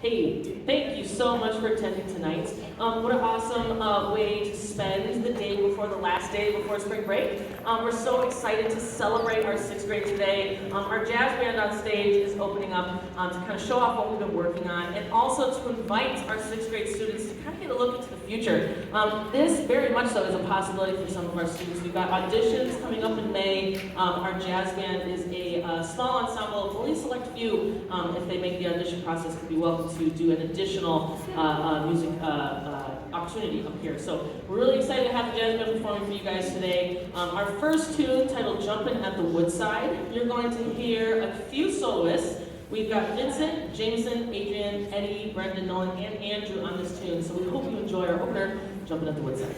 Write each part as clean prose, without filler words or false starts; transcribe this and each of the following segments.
Hey, thank you so much for attending tonight. What an awesome way to spend the day before the last day before spring break. We're so excited to celebrate our 6th grade today. Our jazz band on stage is opening up to kind of show off what we've been working on, and also to invite our 6th grade students to kind of get a look into the future. This very much so is a possibility for some of our students. We've got auditions coming up in May. Our jazz band is a small ensemble, only a select few, if they make the audition process, could be welcome to do an additional music opportunity up here. So we're really excited to have the jazz band performing for you guys today. Our first tune, titled Jumpin' at the Woodside, you're going to hear a few soloists. We've got Vincent, Jameson, Adrian, Eddie, Brendan, Nolan, and Andrew on this tune. So we hope you enjoy our opener, Jumpin' at the Woodside.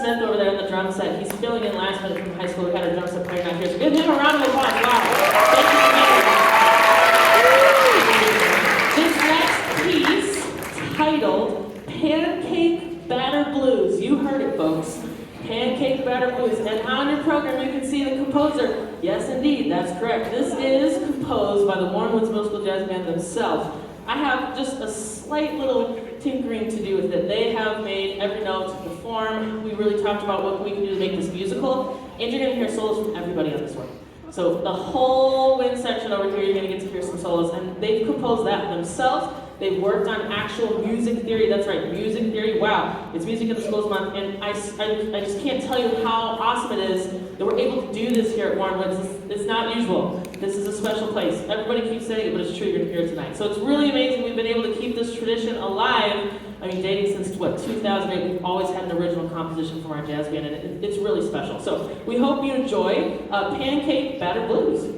Smith over there on the drum set. He's filling in last minute from high school. We had our drum set player not here. So give him a round of applause. Wow. Thank you for being here. This next piece, titled Pancake Batter Blues. You heard it, folks. Pancake Batter Blues. And on your program, you can see the composer. Yes, indeed, that's correct. This is composed by the Warren Woods Musical Jazz Band themselves. I have just a slight little tinkering to do with it. They have made every note perform. We really talked about what we can do to make this musical, and you're going to hear solos from everybody on this one. So the whole wind section over here, you're going to get to hear some solos, and they've composed that themselves. They've worked on actual music theory. That's right, music theory. Wow, it's Music in the Schools Month, and I just can't tell you how awesome it is that we're able to do this here at Warren Woods. It's not usual. This is a special place. Everybody keeps saying it, but it's true. You're here tonight. So it's really amazing. We've been able to keep this tradition alive. I mean, dating since, 2008. We've always had an original composition from our jazz band, and it's really special. So we hope you enjoy Pancake Batter Blues.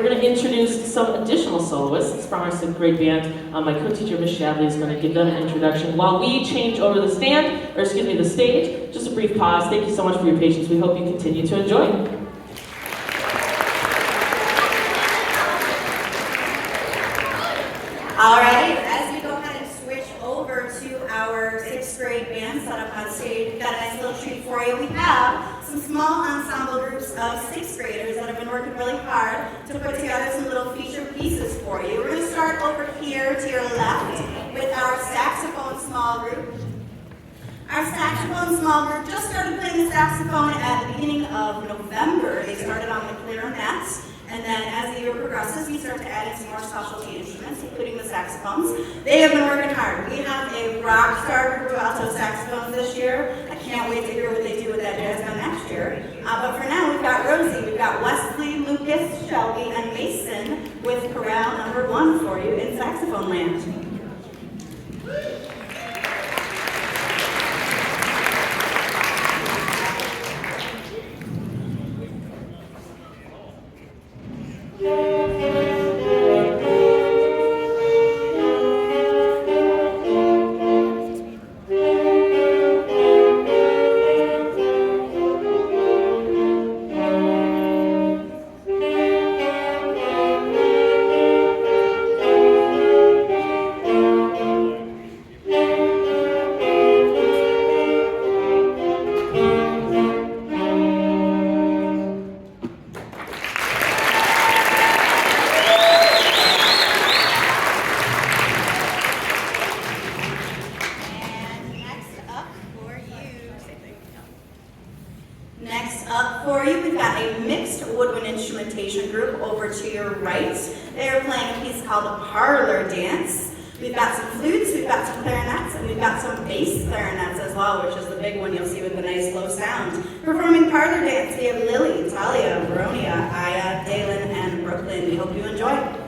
we're going to introduce some additional soloists from our 6th grade band. My co-teacher, Ms. Shadley, is going to give them an introduction while we change over the the stage. Just a brief pause. Thank you so much for your patience. We hope you continue to enjoy. All right, as we go ahead and switch over to our 6th grade band set up on stage, we've got a nice little treat for you. We have some small ensemble groups of 6th graders that have been working really hard to put together some little feature pieces for you. We're going to start over here to your left with our saxophone small group. Our saxophone small group just started playing the saxophone at the beginning of November. They started on the clarinets. And then as the year progresses, we start to add in some more specialty instruments, including the saxophones. They have been working hard. We have a rock star group of alto saxophones this year. I can't wait to hear what they do with that jazz band next year. But for now, we've got Rosie, we've got Wesley, Lucas, Shelby, and Mason with chorale number 1 for you in Saxophone Land. Next up for you, we've got a mixed woodwind instrumentation group over to your right. They are playing a piece called Parlor Dance. We've got some flutes, we've got some clarinets, and we've got some bass clarinets as well, which is the big one you'll see with the nice low sound. Performing Parlor Dance, we have Lily, Talia, Veronia, Aya, Dalen, and Brooklyn. We hope you enjoy.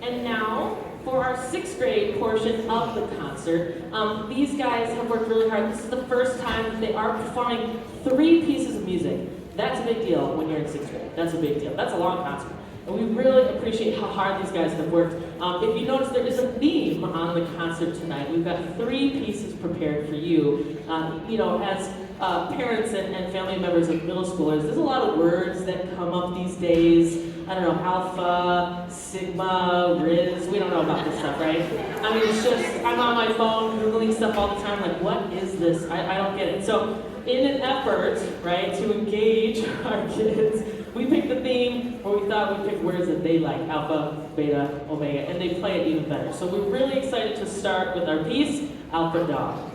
And now, for our sixth grade portion of the concert, these guys have worked really hard. This is the first time that they are performing 3 pieces of music. That's a big deal when you're in sixth grade. That's a big deal. That's a long concert. And we really appreciate how hard these guys have worked. If you notice, there is a theme on the concert tonight. We've got 3 pieces prepared for you. As parents and family members of middle schoolers, there's a lot of words that come up these days. I don't know, alpha, sigma, Riz, we don't know about this stuff, right? I mean, it's just, I'm on my phone Googling stuff all the time, like, what is this? I don't get it. So, in an effort, right, to engage our kids, we picked the theme where we thought we'd pick words that they like, alpha, beta, omega, and they play it even better. So we're really excited to start with our piece, Alpha Dog.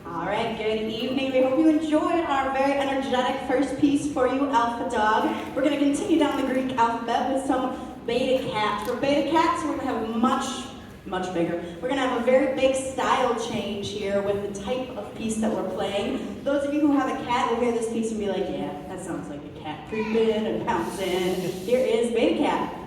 All right, good evening. We hope you enjoyed our very energetic first piece for you, Alpha Dog. We're going to continue down the Greek alphabet with some Beta Cat. For Beta Cats, we're going to have much bigger. We're going to have a very big style change here with the type of piece that we're playing. Those of you who have a cat will hear this piece and be like, yeah, that sounds like a cat creeping and pouncing. Here is Beta Cat.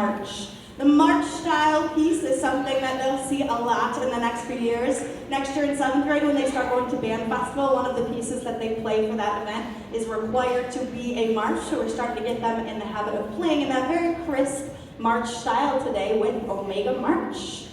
march. The march style piece is something that they'll see a lot in the next few years. Next year in 7th grade, when they start going to band festival, one of the pieces that they play for that event is required to be a march. So we're starting to get them in the habit of playing in that very crisp march style today with Omega March.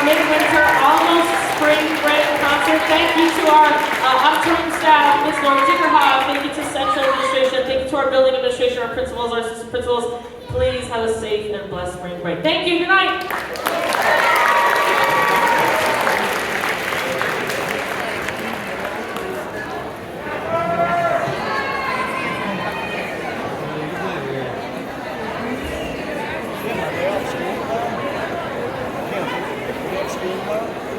Midwinter almost spring break concert. Thank you to our auditorium staff, Ms. Lauren Dickerhoff. Thank you to Central Administration. Thank you to our building administration, our principals, our assistant principals. Please have a safe and blessed spring break. Thank you. Good night. School